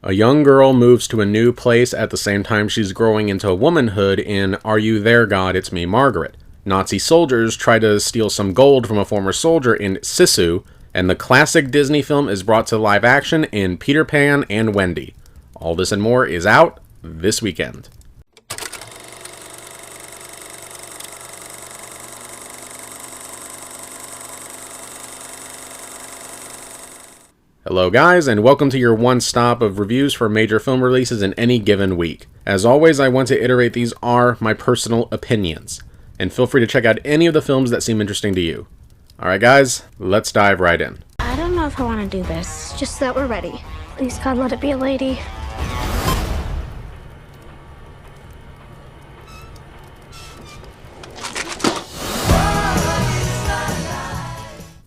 A young girl moves to a new place at the same time she's growing into womanhood in Are You There, God? It's Me, Margaret. Nazi soldiers try to steal some gold from a former soldier in Sisu, and the classic Disney film is brought to live action in Peter Pan and Wendy. All this and more is out this weekend. Hello guys, and welcome to your one stop of reviews for major film releases in any given week. As always, I want to iterate these are my personal opinions, and feel free to check out any of the films that seem interesting to you. Alright guys, let's dive right in. I don't know if I want to do this, just that we're ready. Please God, let it be a lady.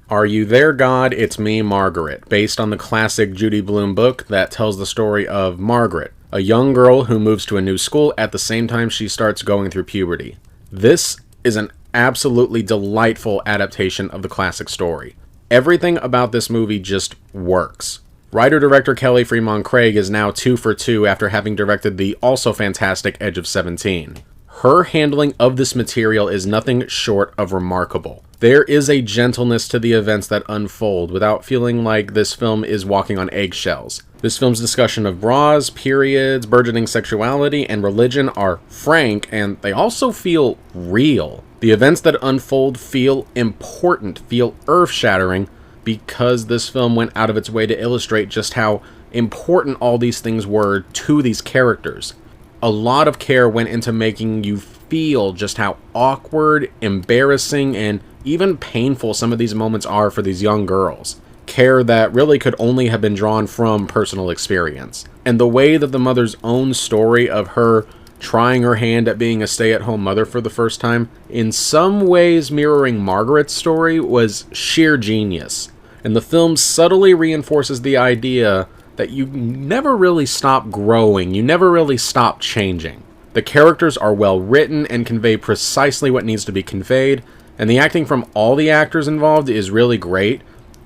Are You There, God? It's Me, Margaret, based on the classic Judy Blume book that tells the story of Margaret, a young girl who moves to a new school at the same time she starts going through puberty. This is an absolutely delightful adaptation of the classic story. Everything about this movie just works. Writer-director Kelly Fremont Craig is now 2 for 2 after having directed the also fantastic Edge of 17. Her handling of this material is nothing short of remarkable. There is a gentleness to the events that unfold without feeling like this film is walking on eggshells. This film's discussion of bras, periods, burgeoning sexuality, and religion are frank, and they also feel real. The events that unfold feel important, feel earth-shattering, because this film went out of its way to illustrate just how important all these things were to these characters. A lot of care went into making you feel just how awkward, embarrassing, and even painful some of these moments are for these young girls. Care that really could only have been drawn from personal experience. And the way that the mother's own story of her trying her hand at being a stay-at-home mother for the first time, in some ways mirroring Margaret's story, was sheer genius. And the film subtly reinforces the idea that you never really stop growing, you never really stop changing. The characters are well written and convey precisely what needs to be conveyed, and the acting from all the actors involved is really great,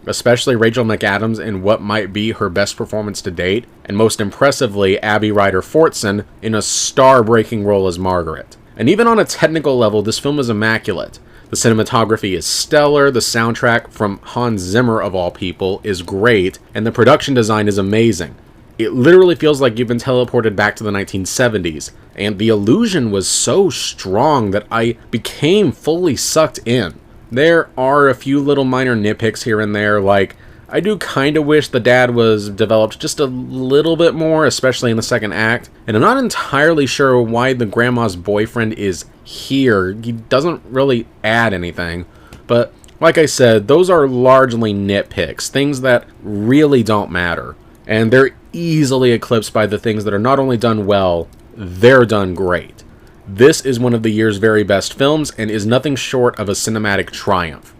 especially Rachel McAdams in what might be her best performance to date, and most impressively Abby Ryder-Fortson in a star-breaking role as Margaret. And even on a technical level, this film is immaculate. The cinematography is stellar, the soundtrack from Hans Zimmer of all people is great, and the production design is amazing. It literally feels like you've been teleported back to the 1970s, and the illusion was so strong that I became fully sucked in. There are a few little minor nitpicks here and there, like I do kind of wish the dad was developed just a little bit more, especially in the second act, and I'm not entirely sure why the grandma's boyfriend is here. He doesn't really add anything, but like I said, those are largely nitpicks, things that really don't matter, and they're easily eclipsed by the things that are not only done well, they're done great. This is one of the year's very best films and is nothing short of a cinematic triumph.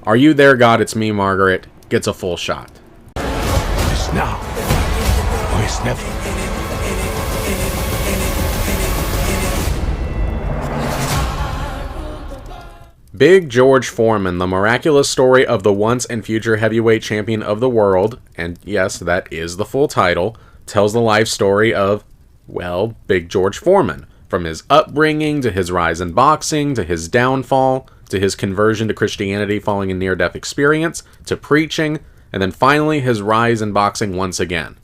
Are You There, God? It's Me, Margaret gets a full shot. It's now or it's never. Big George Foreman, the miraculous story of the once and future heavyweight champion of the world, and yes, that is the full title, tells the life story of, well, Big George Foreman. From his upbringing, to his rise in boxing, to his downfall, to his conversion to Christianity following a near-death experience, to preaching, and then finally his rise in boxing once again.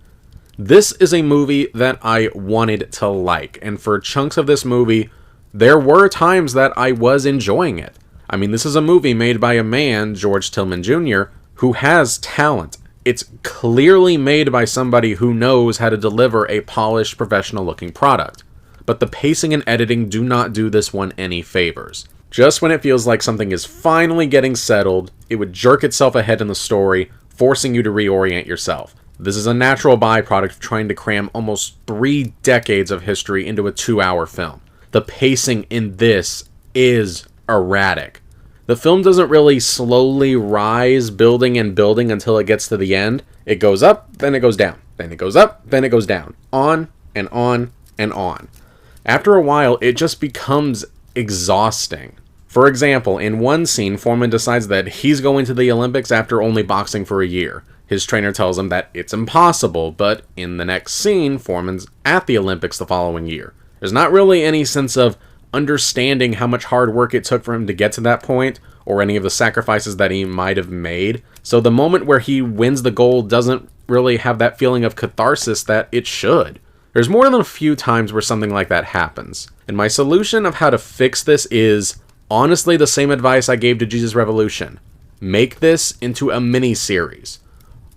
This is a movie that I wanted to like, and for chunks of this movie, there were times that I was enjoying it. I mean, this is a movie made by a man, George Tillman Jr., who has talent. It's clearly made by somebody who knows how to deliver a polished, professional-looking product. But the pacing and editing do not do this one any favors. Just when it feels like something is finally getting settled, it would jerk itself ahead in the story, forcing you to reorient yourself. This is a natural byproduct of trying to cram almost 3 decades of history into a 2-hour film. The pacing in this is erratic. The film doesn't really slowly rise, building and building until it gets to the end. It goes up, then it goes down. Then it goes up, then it goes down. On and on and on. After a while, it just becomes exhausting. For example, in one scene, Foreman decides that he's going to the Olympics after only boxing for a year. His trainer tells him that it's impossible, but in the next scene, Foreman's at the Olympics the following year. There's not really any sense of understanding how much hard work it took for him to get to that point, or any of the sacrifices that he might have made. So the moment where he wins the gold doesn't really have that feeling of catharsis that it should. There's more than a few times where something like that happens. And my solution of how to fix this is honestly the same advice I gave to Jesus Revolution. Make this into a mini-series.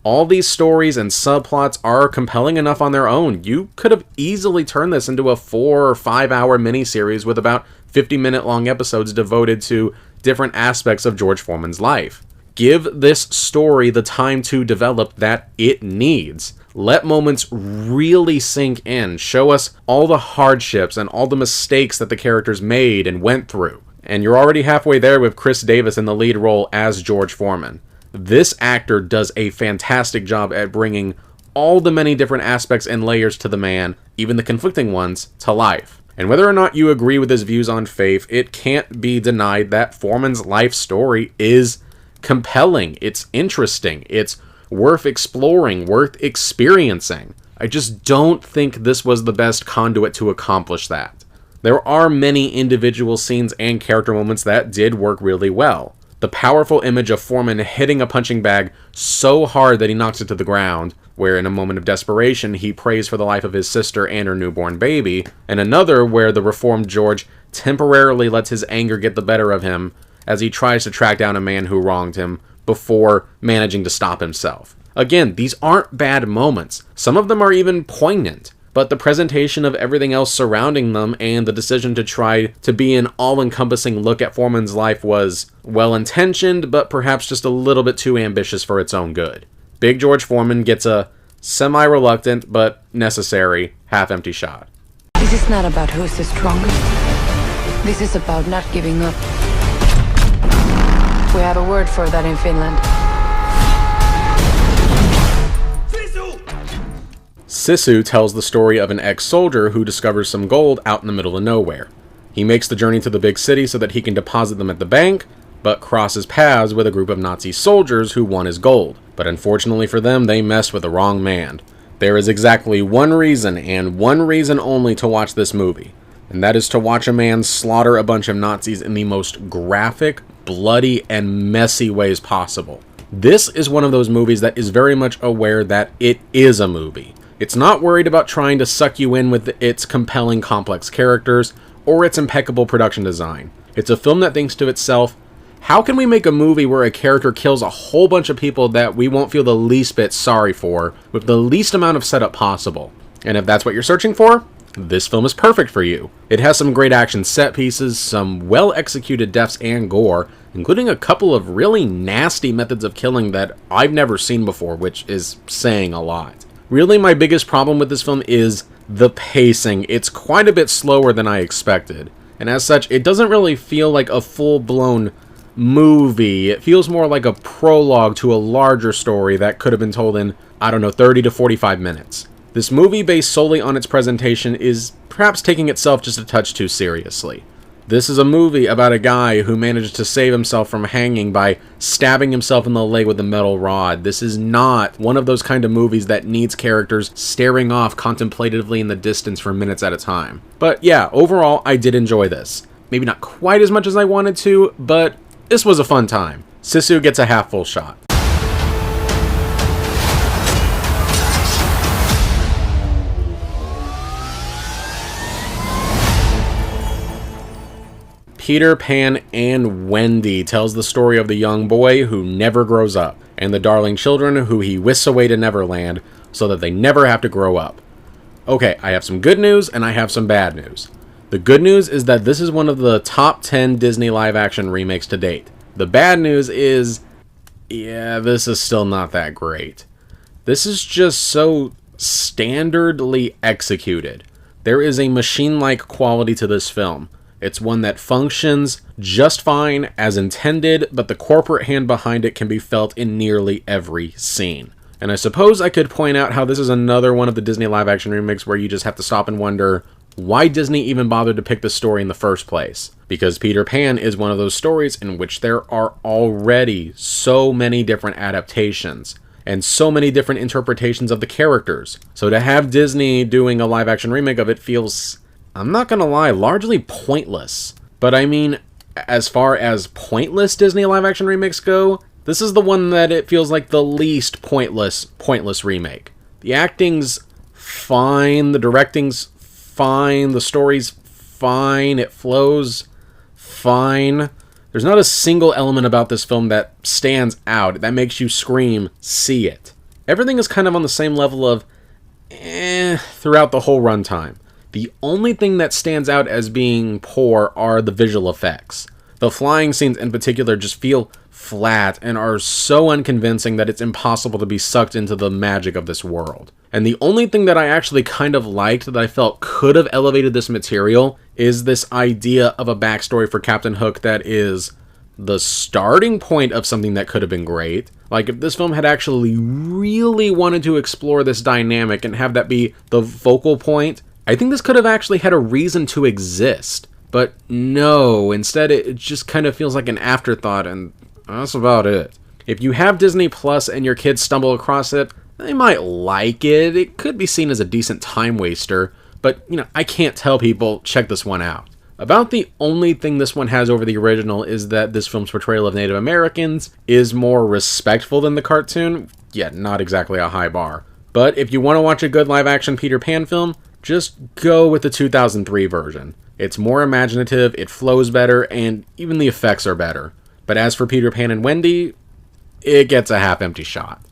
All these stories and subplots are compelling enough on their own. You could have easily turned this into a 4 or 5 hour miniseries with about 50-minute long episodes devoted to different aspects of George Foreman's life. Give this story the time to develop that it needs. Let moments really sink in. Show us all the hardships and all the mistakes that the characters made and went through. And you're already halfway there with Chris Davis in the lead role as George Foreman. This actor does a fantastic job at bringing all the many different aspects and layers to the man, even the conflicting ones, to life. And whether or not you agree with his views on faith, it can't be denied that Foreman's life story is compelling, it's interesting, it's worth exploring, worth experiencing. I just don't think this was the best conduit to accomplish that. There are many individual scenes and character moments that did work really well. The powerful image of Foreman hitting a punching bag so hard that he knocks it to the ground, where in a moment of desperation he prays for the life of his sister and her newborn baby, and another where the reformed George temporarily lets his anger get the better of him as he tries to track down a man who wronged him before managing to stop himself. Again, these aren't bad moments. Some of them are even poignant. But the presentation of everything else surrounding them and the decision to try to be an all-encompassing look at Foreman's life was well-intentioned, but perhaps just a little bit too ambitious for its own good. Big George Foreman gets a semi-reluctant, but necessary, half-empty shot. This is not about who's the strongest. This is about not giving up. We have a word for that in Finland. Sisu tells the story of an ex-soldier who discovers some gold out in the middle of nowhere. He makes the journey to the big city so that he can deposit them at the bank, but crosses paths with a group of Nazi soldiers who want his gold. But unfortunately for them, they messed with the wrong man. There is exactly one reason, and one reason only, to watch this movie, and that is to watch a man slaughter a bunch of Nazis in the most graphic, bloody, and messy ways possible. This is one of those movies that is very much aware that it is a movie. It's not worried about trying to suck you in with its compelling, complex characters or its impeccable production design. It's a film that thinks to itself, how can we make a movie where a character kills a whole bunch of people that we won't feel the least bit sorry for with the least amount of setup possible? And if that's what you're searching for, this film is perfect for you. It has some great action set pieces, some well-executed deaths and gore, including a couple of really nasty methods of killing that I've never seen before, which is saying a lot. Really, my biggest problem with this film is the pacing. It's quite a bit slower than I expected. And as such, it doesn't really feel like a full-blown movie. It feels more like a prologue to a larger story that could have been told in, 30 to 45 minutes. This movie, based solely on its presentation, is perhaps taking itself just a touch too seriously. This is a movie about a guy who managed to save himself from hanging by stabbing himself in the leg with a metal rod. This is not one of those kind of movies that needs characters staring off contemplatively in the distance for minutes at a time. But yeah, overall, I did enjoy this. Maybe not quite as much as I wanted to, but this was a fun time. Sisu gets a half-full shot. Pan Wendy tells the story of the young boy who never grows up, and the darling children who he whisks away to Neverland so that they never have to grow up. Okay, I have some good news and I have some bad news. The good news is that this is one of the top 10 Disney live-action remakes to date. The bad news is, yeah, this is still not that great. This is just so standardly executed. There is a machine-like quality to this film. It's one that functions just fine as intended, but the corporate hand behind it can be felt in nearly every scene. And I suppose I could point out how this is another one of the Disney live-action remakes where you just have to stop and wonder why Disney even bothered to pick this story in the first place. Because Peter Pan is one of those stories in which there are already so many different adaptations. and so many different interpretations of the characters. So to have Disney doing a live-action remake of it feels, I'm not gonna lie, largely pointless. But I mean, as far as pointless Disney live-action remakes go, this is the one that it feels like the least pointless remake. The acting's fine, the directing's fine, the story's fine, it flows fine. There's not a single element about this film that stands out, that makes you scream, see it. Everything is kind of on the same level of throughout the whole runtime. The only thing that stands out as being poor are the visual effects. The flying scenes in particular just feel flat and are so unconvincing that it's impossible to be sucked into the magic of this world. And the only thing that I actually kind of liked that I felt could have elevated this material is this idea of a backstory for Captain Hook that is the starting point of something that could have been great. Like, if this film had actually really wanted to explore this dynamic and have that be the focal point, I think this could have actually had a reason to exist. But no, instead it just kind of feels like an afterthought, and that's about it. If you have Disney Plus and your kids stumble across it, they might like it. It could be seen as a decent time waster, but, I can't tell people, check this one out. About the only thing this one has over the original is that this film's portrayal of Native Americans is more respectful than the cartoon. Yeah, not exactly a high bar. But if you want to watch a good live-action Peter Pan film, just go with the 2003 version. It's more imaginative, it flows better, and even the effects are better. But as for Peter Pan and Wendy, it gets a half-empty shot.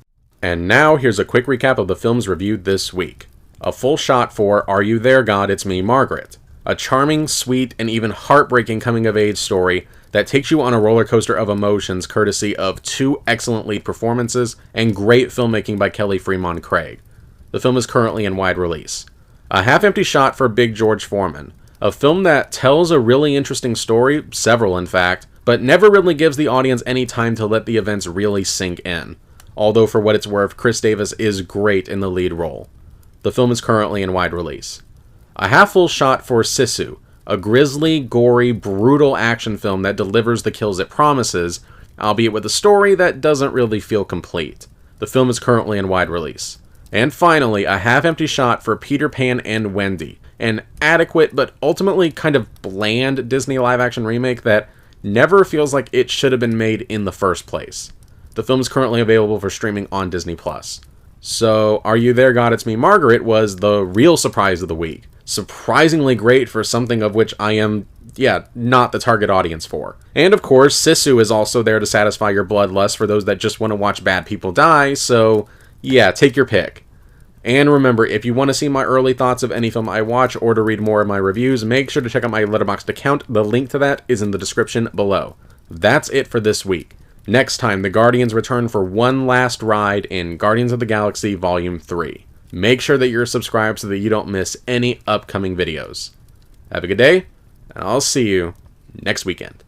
And now here's a quick recap of the films reviewed this week. A full shot for Are You There, God? It's Me, Margaret. A charming, sweet, and even heartbreaking coming-of-age story that takes you on a roller coaster of emotions courtesy of 2 excellent lead performances and great filmmaking by Kelly Fremont Craig. The film is currently in wide release. A half-empty shot for Big George Foreman. A film that tells a really interesting story, several in fact, but never really gives the audience any time to let the events really sink in. Although for what it's worth, Chris Davis is great in the lead role. The film is currently in wide release. A half-full shot for Sisu, a grisly, gory, brutal action film that delivers the kills it promises, albeit with a story that doesn't really feel complete. The film is currently in wide release. And finally, a half-empty shot for Peter Pan and Wendy, an adequate but ultimately kind of bland Disney live-action remake that never feels like it should have been made in the first place. The film is currently available for streaming on Disney+. So, Are You There, God? It's Me, Margaret was the real surprise of the week. Surprisingly great for something of which I am, not the target audience for. And of course, Sisu is also there to satisfy your bloodlust for those that just want to watch bad people die, so take your pick. And remember, if you want to see my early thoughts of any film I watch or to read more of my reviews, make sure to check out my Letterboxd account. The link to that is in the description below. That's it for this week. Next time, the Guardians return for one last ride in Guardians of the Galaxy Volume 3. Make sure that you're subscribed so that you don't miss any upcoming videos. Have a good day, and I'll see you next weekend.